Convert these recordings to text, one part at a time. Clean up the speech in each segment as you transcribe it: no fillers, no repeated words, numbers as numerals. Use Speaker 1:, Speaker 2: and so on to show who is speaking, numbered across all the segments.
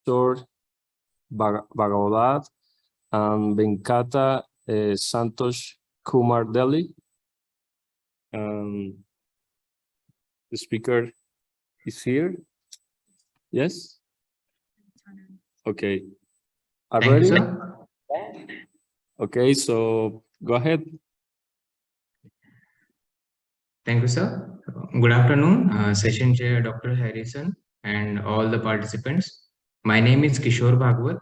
Speaker 1: Kishor, Bhagwat, and Venkata Santosh Kumar Delhi. The speaker is here. Yes? Okay. Are
Speaker 2: Thank
Speaker 1: ready?
Speaker 2: you, sir.
Speaker 1: Okay, so go ahead.
Speaker 2: Thank you, sir. Good afternoon, Session Chair Dr. Harrison and all the participants. My name is Kishor Bhagwat.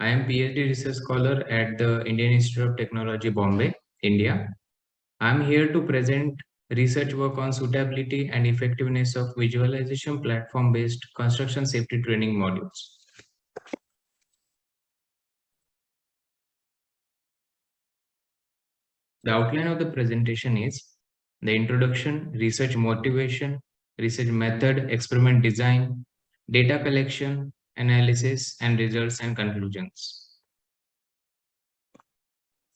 Speaker 2: I am PhD Research Scholar at the Indian Institute of Technology, Bombay, India. I am here to present research work on suitability and effectiveness of visualization platform-based construction safety training modules. The outline of the presentation is the introduction, research motivation, research method, experiment design, data collection, analysis, and results and conclusions.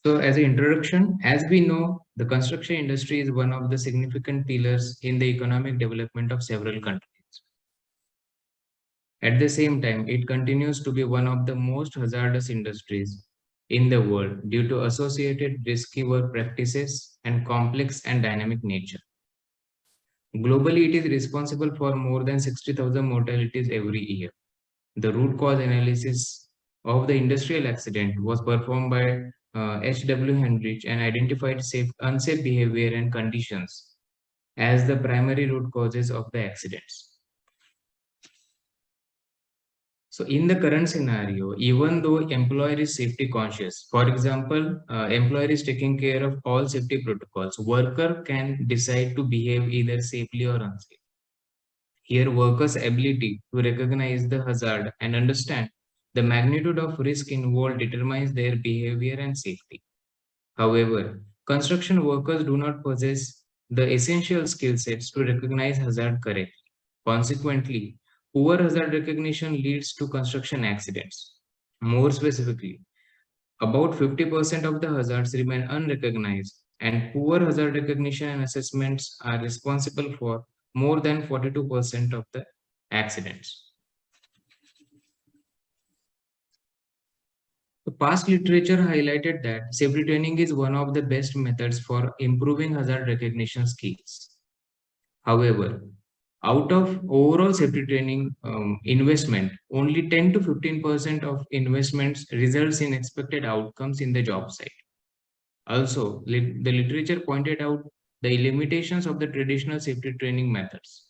Speaker 2: So as an introduction, as we know, the construction industry is one of the significant pillars in the economic development of several countries. At the same time, it continues to be one of the most hazardous industries in the world due to associated risky work practices and complex and dynamic nature. Globally, it is responsible for more than 60,000 mortalities every year. The root cause analysis of the industrial accident was performed by H.W. Hendrich and identified unsafe behavior and conditions as the primary root causes of the accidents. So in the current scenario, even though employer is safety conscious, for example, employer is taking care of all safety protocols, worker can decide to behave either safely or unsafe. Here, workers' ability to recognize the hazard and understand the magnitude of risk involved determines their behavior and safety. However, construction workers do not possess the essential skill sets to recognize hazard correctly. Consequently, poor hazard recognition leads to construction accidents. More specifically, about 50% of the hazards remain unrecognized, and poor hazard recognition and assessments are responsible for more than 42% of the accidents. The past literature highlighted that safety training is one of the best methods for improving hazard recognition skills. However, out of overall safety training investment, only 10 to 15% of investments results in expected outcomes in the job site. Also, the literature pointed out the limitations of the traditional safety training methods.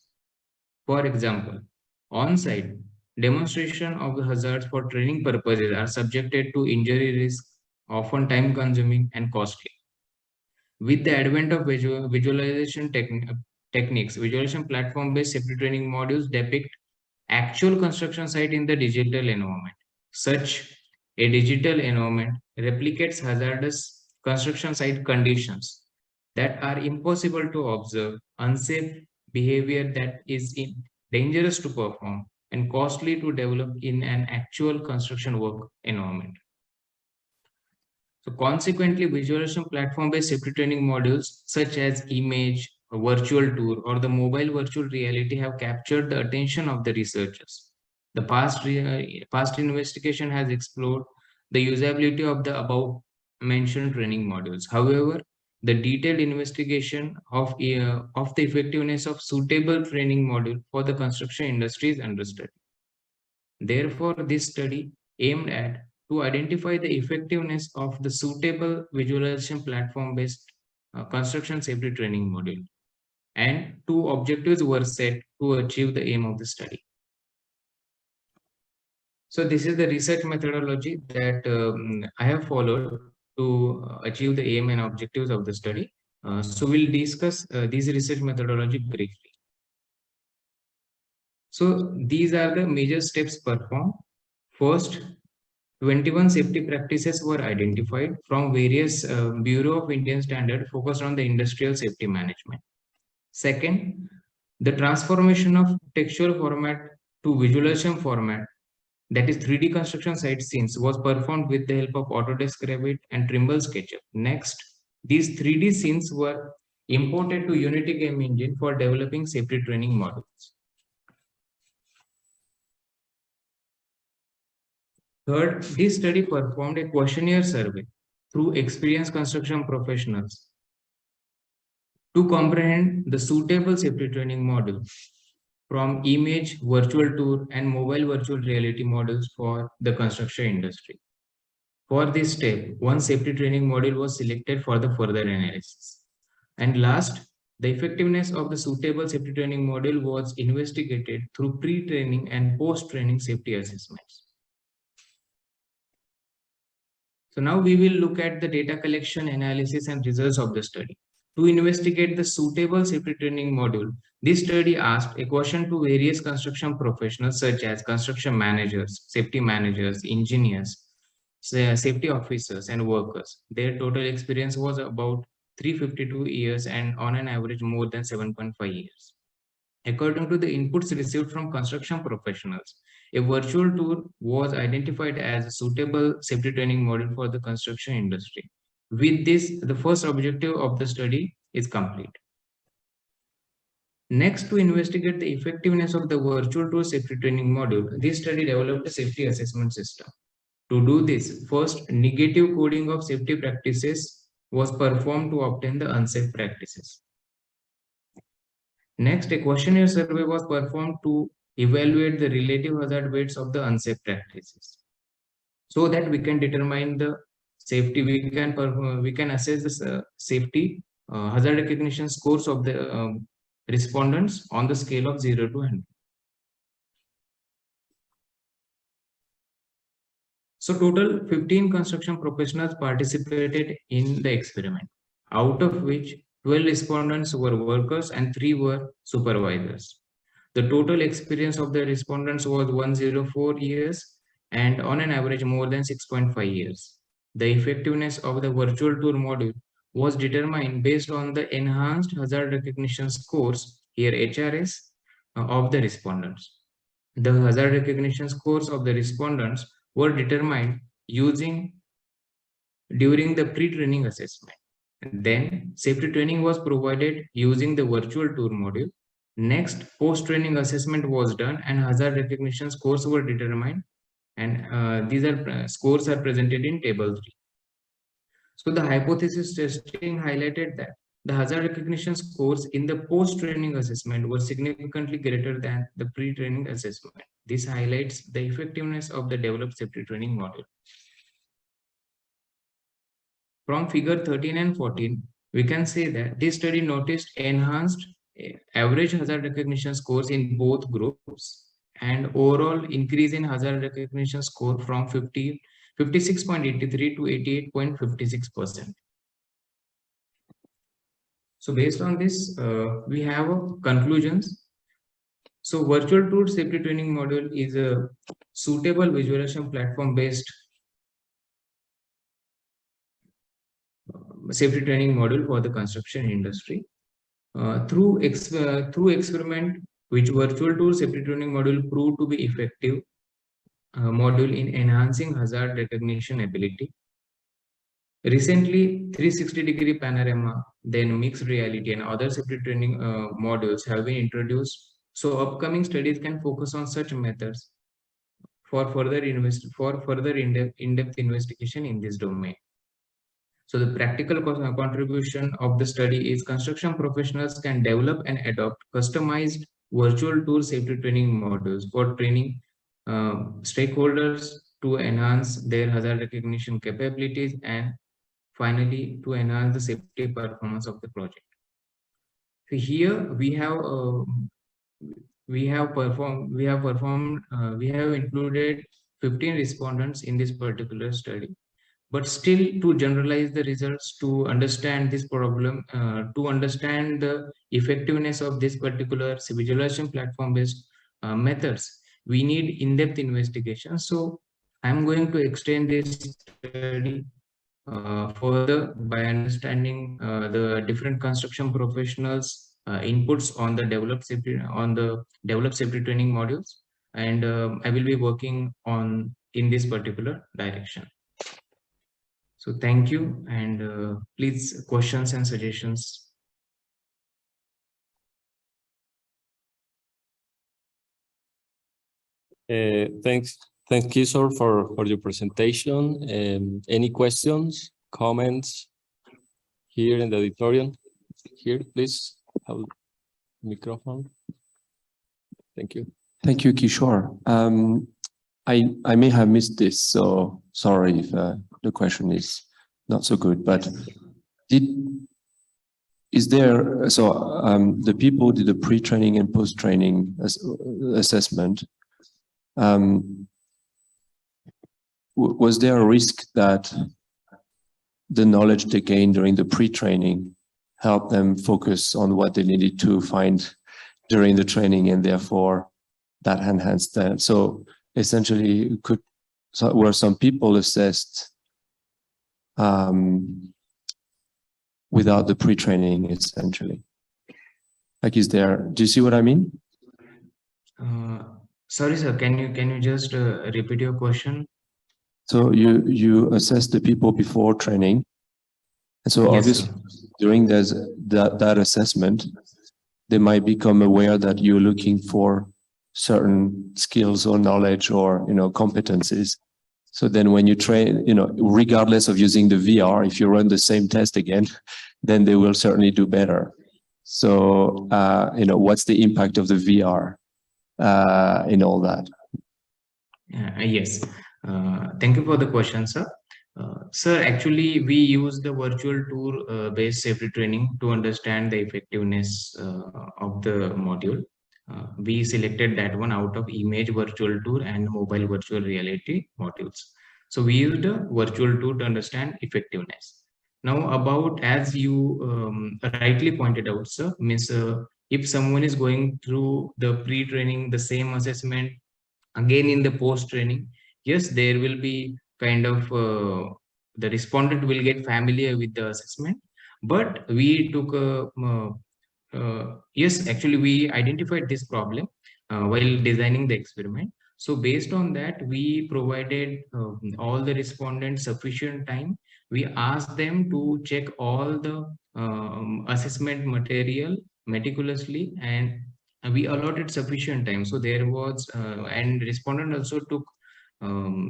Speaker 2: For example, on-site demonstration of the hazards for training purposes are subjected to injury risk, often time-consuming and costly. With the advent of visualization techniques, visualization platform-based safety training modules depict actual construction site in the digital environment. Such a digital environment replicates hazardous construction site conditions that are impossible to observe, unsafe behavior that is dangerous to perform, and costly to develop in an actual construction work environment. So consequently, visualization platform-based safety training modules such as image, a virtual tour, or the mobile virtual reality have captured the attention of the researchers. The past investigation has explored the usability of the above mentioned training modules. However, the detailed investigation of the effectiveness of suitable training module for the construction industry is under study. Therefore, this study aimed at to identify the effectiveness of the suitable visualization platform-based construction safety training module. And two objectives were set to achieve the aim of the study. So this is the research methodology that I have followed to achieve the aim and objectives of the study. So we'll discuss these research methodology briefly. So these are the major steps performed. First, 21 safety practices were identified from various Bureau of Indian Standard focused on the industrial safety management. Second, the transformation of textual format to visualization format, that is 3D construction site scenes, was performed with the help of Autodesk Revit and Trimble SketchUp. Next, these 3D scenes were imported to Unity Game Engine for developing safety training modules. Third, this study performed a questionnaire survey through experienced construction professionals to comprehend the suitable safety training module from image, virtual tour, and mobile virtual reality models for the construction industry. For this step, one safety training module was selected for the further analysis. And last, the effectiveness of the suitable safety training module was investigated through pre-training and post-training safety assessments. So now we will look at the data collection, analysis, and results of the study. To investigate the suitable safety training module, this study asked a question to various construction professionals such as construction managers, safety managers, engineers, safety officers, and workers. Their total experience was about 352 years and on an average more than 7.5 years. According to the inputs received from construction professionals, a virtual tour was identified as a suitable safety training model for the construction industry. With this, the first objective of the study is complete. Next, to investigate the effectiveness of the virtual tour safety training module, this study developed a safety assessment system. To do this, first, negative coding of safety practices was performed to obtain the unsafe practices. Next, a questionnaire survey was performed to evaluate the relative hazard weights of the unsafe practices, so that we can determine the safety. We can assess the safety hazard recognition scores of the respondents on the scale of 0 to 100. So total 15 construction professionals participated in the experiment, out of which 12 respondents were workers and 3 were supervisors. The total experience of the respondents was 104 years and on an average more than 6.5 years. The effectiveness of the virtual tour module was determined based on the enhanced hazard recognition scores, here HRS, of the respondents. The hazard recognition scores of the respondents were determined during the pre-training assessment. Then safety training was provided using the virtual tour module. Next, post-training assessment was done and hazard recognition scores were determined, and these scores are presented in table 3. So the hypothesis testing highlighted that the hazard recognition scores in the post-training assessment were significantly greater than the pre-training assessment. This highlights the effectiveness of the developed safety training module. From figure 13 and 14, we can say that this study noticed enhanced average hazard recognition scores in both groups and overall increase in hazard recognition score from 56.83 to 88.56%. So based on this, we have conclusions. So virtual tour safety training module is a suitable visualization platform based safety training module for the construction industry. Through experiment, which virtual tour safety training module proved to be effective module in enhancing hazard recognition ability. Recently, 360-degree panorama, then mixed reality and other safety training modules have been introduced. So upcoming studies can focus on such methods for further in-depth investigation in this domain. So the practical contribution of the study is construction professionals can develop and adopt customized virtual tour safety training modules for training stakeholders to enhance their hazard recognition capabilities and finally to enhance the safety performance of the project. So here we have included 15 respondents in this particular study. But still, to generalize the results, to understand this problem, to understand the effectiveness of this particular visualization platform-based methods, we need in-depth investigation. So I'm going to extend this study further by understanding the different construction professionals' inputs on the developed safety training modules, and I will be working in this particular direction. So thank you, and please questions and suggestions.
Speaker 1: Thanks, Thank you, Kishor, for your presentation. Any questions, comments here in the auditorium? Here, please have a microphone. Thank you.
Speaker 3: Thank you, Kishor. I may have missed this, so sorry if the question is not so good, but is there, so the people who did the pre-training and post-training assessment, was there a risk that the knowledge they gained during the pre-training helped them focus on what they needed to find during the training, and therefore that enhanced that? So essentially, were some people assessed without the pre-training, essentially? Like, do you see what I mean?
Speaker 2: Sorry, sir, can you just repeat your question?
Speaker 3: So you assess the people before training, and so
Speaker 2: Yes,
Speaker 3: obviously
Speaker 2: sir.
Speaker 3: during that assessment, they might become aware that you're looking for certain skills or knowledge or competencies. So then when you train, regardless of using the VR, if you run the same test again, then they will certainly do better. So what's the impact of the VR in all that?
Speaker 2: Yes. Thank you for the question, sir. Sir, actually, we use the virtual tour based safety training to understand the effectiveness of the module. We selected that one out of image virtual tour and mobile virtual reality modules. So we used a virtual tour to understand effectiveness. Now, about, as you rightly pointed out, sir, means if someone is going through the pre-training, the same assessment, again in the post training, yes, there will be kind of the respondent will get familiar with the assessment, but we took yes, actually we identified this problem while designing the experiment. So based on that, we provided all the respondents sufficient time. We asked them to check all the assessment material meticulously, and we allotted sufficient time. So there was and respondent also took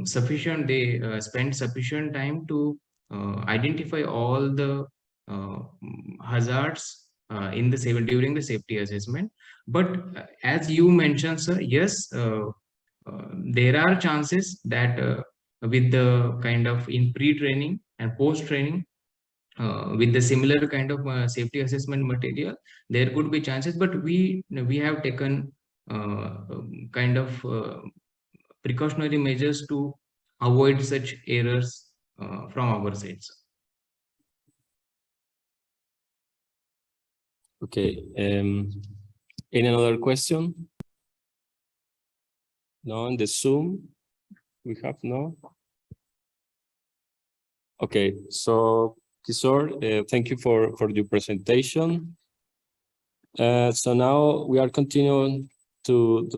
Speaker 2: sufficient, they spent sufficient time to identify all the hazards in the during the safety assessment. But as you mentioned, sir, yes, there are chances that with the kind of in pre-training and post-training, with the similar kind of safety assessment material, there could be chances, but we have taken kind of precautionary measures to avoid such errors from our sides.
Speaker 1: Okay. Any other question? No, on the Zoom we have no. Okay, so Kishor, thank you for your presentation. So now we are continuing to